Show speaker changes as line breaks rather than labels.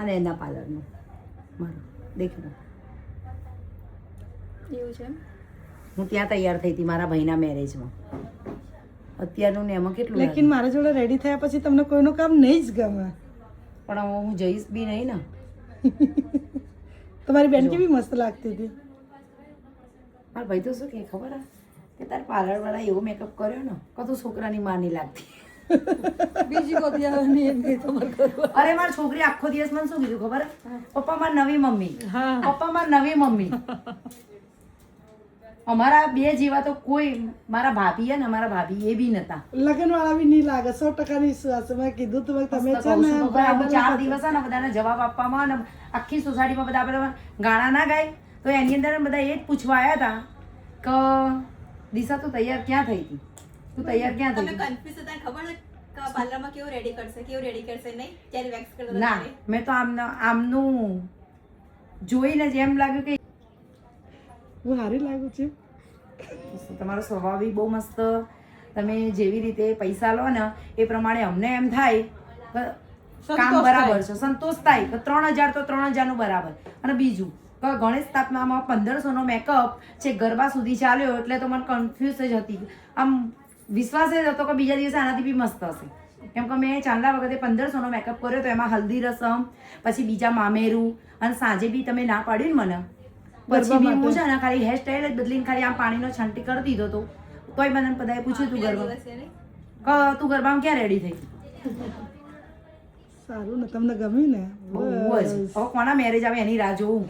અને એના પાર્લરનું મારું દેખ્યું
એવું છે
હું ત્યાં તૈયાર થઈ હતી મારા ભાઈના મેરેજમાં. અત્યારનું ને એમાં કેટલું
લેકિન મારા જોડે રેડી થયા પછી તમને કોઈનું કામ નહીં જ ગમે.
પણ હવે હું જઈશ બી નહીં ને.
તમારી બેન કેવી મસ્ત લાગતી હતી.
મારા ભાઈ તો શું કે ખબર હે કે તાર પાર્લરવાળા એવો મેકઅપ કર્યો ને કે તું છોકરાની માં નહીં લાગતી.
બીજી કોઈ આવવાની એમ કે તમારે કરવા
અરે મારી છોકરી આખો દિવસ મને શું કીધું ખબર હે? પપ્પા મારી નવી મમ્મી,
હા
પપ્પા મારી નવી મમ્મી. અમારા બે જેવા તો કોઈ મારા ભાભી હે ને અમારા ભાભી એ બી નતા.
લગ્ન વાળા બી નહીં લાગે 100% વિશ્વાસ. મેં કીધું તું તમે
તો
છે
કહું
ને
છું તો ખરા, હું 4 દિવસ હે ને બધાને જવાબ આપવામાં અને આખી સોસાયટીમાં બધા આપણે ગાણા ના ગાય તો એની અંદર બધા એ જ પૂછવા આવ્યા હતા કે દિશા તું તૈયાર ક્યાં થઈ હતી, તું તૈયાર ક્યાં થઈ
તમે
હતી?
કન્ફ્યુઝ હતા ખબર છે કે પાર્લરમાં કેવું રેડી કરશે નહીં જ્યારે વેક્સ કરતા
ના મેં તો આમનું જોઈને જ એમ લાગ્યું કે
હું હારી લાગુ છું.
તમારો સ્વભાવ બી બહુ મસ્ત. તમે જેવી રીતે પૈસા લો ને એ પ્રમાણે અમને એમ થાય કે કામ બરાબર છે, સંતોષ થાય કે 3000 તો 3000 નું બરાબર. અને બીજું કે ગણેશ સ્થાપનામાં 1500 નો મેકઅપ છે ગરબા સુધી ચાલ્યો એટલે તો મને કન્ફ્યુઝ જ હતી. આમ વિશ્વાસ જ હતો કે બીજા દિવસે આનાથી બી મસ્ત હશે. કેમ કે મેં ચાંદલા વખતે 1500 નો મેકઅપ કર્યો તો એમાં હલ્દી રસમ પછી બીજા મામેરું અને સાંજે બી તમે ના પાડ્યું ને મને પછી બી હું છે ને ખાલી હેરસ્ટાઈલ જ બદલીને ખાલી આમ પાણીનો છંટી કરી દીધો તો તોય મને બધાએ પૂછ્યું તું ગરબા કે તું ગરબામાં ક્યાં રેડી થઈ?
સારું ને તમને ગમ્યું ને?
બહુ જ. હવે કોના મેરેજ આવે એની રાહ જોઉં.